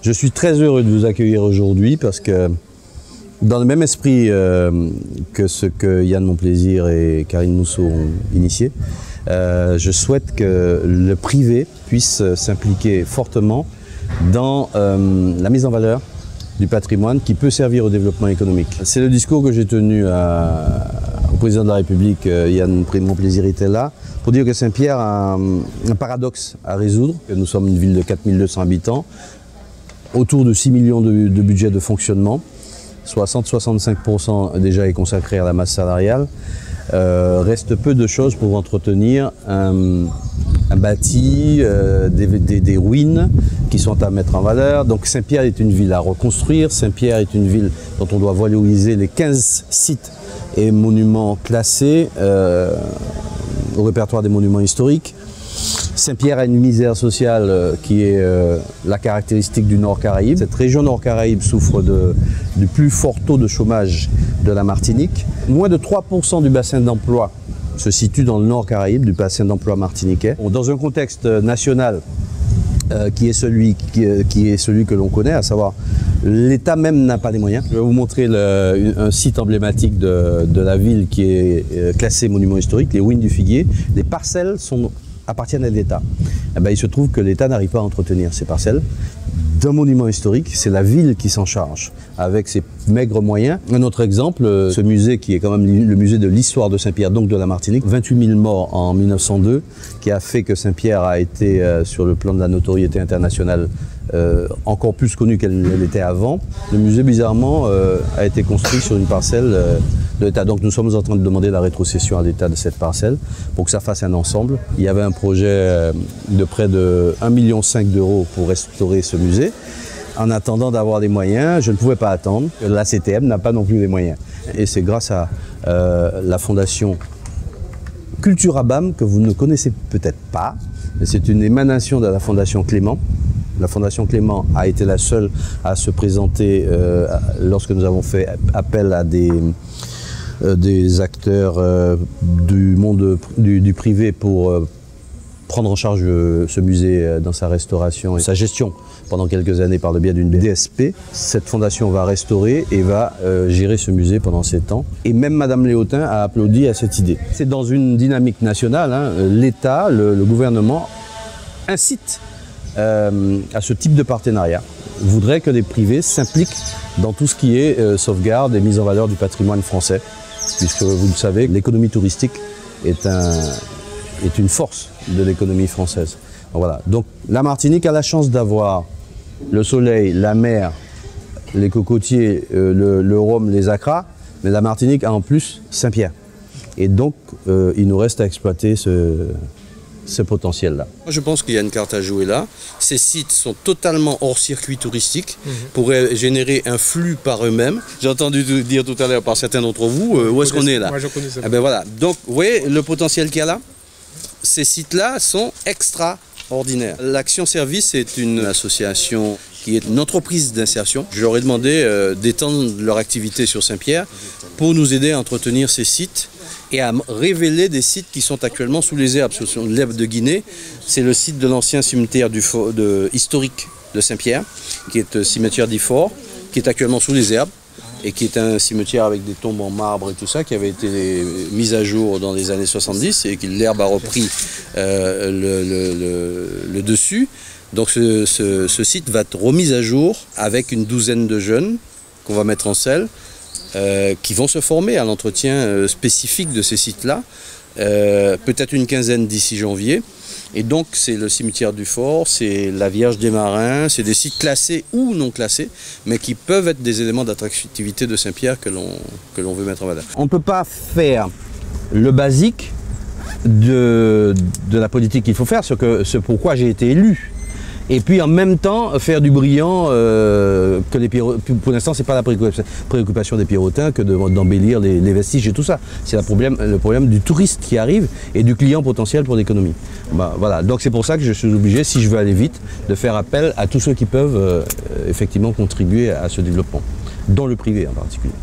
Je suis très heureux de vous accueillir aujourd'hui parce que dans le même esprit que ce que Yann Monplaisir et Karine Mousseau ont initié, je souhaite que le privé puisse s'impliquer fortement dans la mise en valeur du patrimoine qui peut servir au développement économique. C'est le discours que j'ai tenu au président de la République, Yann Monplaisir était là, pour dire que Saint-Pierre a un paradoxe à résoudre. Nous sommes une ville de 4200 habitants, autour de 6 millions de budget de fonctionnement, 60-65% déjà est consacré à la masse salariale. Reste peu de choses pour entretenir un bâti, des ruines qui sont à mettre en valeur. Donc Saint-Pierre est une ville à reconstruire. Saint-Pierre est une ville dont on doit valoriser les 15 sites et monuments classés au répertoire des monuments historiques. Saint-Pierre a une misère sociale qui est la caractéristique du Nord Caraïbe. Cette région Nord Caraïbe souffre du plus fort taux de chômage de la Martinique. Moins de 3% du bassin d'emploi se situe dans le Nord Caraïbe, du bassin d'emploi martiniquais. Dans un contexte national qui est celui que l'on connaît, à savoir l'État même n'a pas les moyens. Je vais vous montrer un site emblématique de la ville qui est classé monument historique, les ruines du Figuier. Les parcelles appartiennent à l'État. Eh bien, il se trouve que l'État n'arrive pas à entretenir ces parcelles d'un monument historique. C'est la ville qui s'en charge avec ses maigres moyens. Un autre exemple, ce musée qui est quand même le musée de l'histoire de Saint-Pierre, donc de la Martinique, 28 000 morts en 1902, qui a fait que Saint-Pierre a été, sur le plan de la notoriété internationale, encore plus connu qu'elle l'était avant. Le musée, bizarrement, a été construit sur une parcelle de l'État. Donc nous sommes en train de demander la rétrocession à l'État de cette parcelle pour que ça fasse un ensemble. Il y avait un projet de près de 1,5 million d'euros pour restaurer ce musée. En attendant d'avoir des moyens, je ne pouvais pas attendre. La CTM n'a pas non plus les moyens. Et c'est grâce à la fondation Culturabam, que vous ne connaissez peut-être pas, mais c'est une émanation de la fondation Clément. La fondation Clément a été la seule à se présenter lorsque nous avons fait appel à des acteurs du monde du privé pour prendre en charge ce musée dans sa restauration et sa gestion pendant quelques années par le biais d'une DSP. Cette fondation va restaurer et va gérer ce musée pendant 7 ans. Et même Madame Léotin a applaudi à cette idée. C'est dans une dynamique nationale, hein, l'État, le gouvernement incite à ce type de partenariat. Voudrait que les privés s'impliquent dans tout ce qui est sauvegarde et mise en valeur du patrimoine français, puisque vous le savez, l'économie touristique est une force de l'économie française. Voilà. Donc la Martinique a la chance d'avoir le soleil, la mer, les cocotiers, le rhum, les acras, mais la Martinique a en plus Saint-Pierre. Et donc il nous reste à exploiter ce potentiel-là. Je pense qu'il y a une carte à jouer là. Ces sites sont totalement hors circuit touristique, pourraient générer un flux par eux-mêmes. J'ai entendu dire tout à l'heure par certains d'entre vous, où est-ce qu'on est là? Moi, je connais ça. Eh ben voilà. Donc, vous voyez le potentiel qu'il y a là? Ces sites-là sont extraordinaires. L'Action Service est une association qui est une entreprise d'insertion. Je leur ai demandé d'étendre leur activité sur Saint-Pierre pour nous aider à entretenir ces sites et à révéler des sites qui sont actuellement sous les herbes. Ce sont l'herbe de Guinée, c'est le site de l'ancien cimetière historique de Saint-Pierre, qui est cimetière d'Ifort, qui est actuellement sous les herbes et qui est un cimetière avec des tombes en marbre et tout ça, qui avait été mis à jour dans les années 70 et que l'herbe a repris le dessus. Donc ce site va être remis à jour avec une douzaine de jeunes qu'on va mettre en selle, qui vont se former à l'entretien spécifique de ces sites-là, peut-être une quinzaine d'ici janvier. Et donc c'est le cimetière du Fort, c'est la Vierge des Marins, c'est des sites classés ou non classés, mais qui peuvent être des éléments d'attractivité de Saint-Pierre que l'on veut mettre en valeur. On ne peut pas faire le basique de la politique qu'il faut faire, ce pourquoi j'ai été élu. Et puis en même temps faire du brillant, pour l'instant c'est pas la préoccupation des Pirotins que d'embellir les vestiges et tout ça. C'est le problème du touriste qui arrive et du client potentiel pour l'économie. Bah, voilà. Donc c'est pour ça que je suis obligé, si je veux aller vite, de faire appel à tous ceux qui peuvent effectivement contribuer à ce développement, dans le privé en particulier.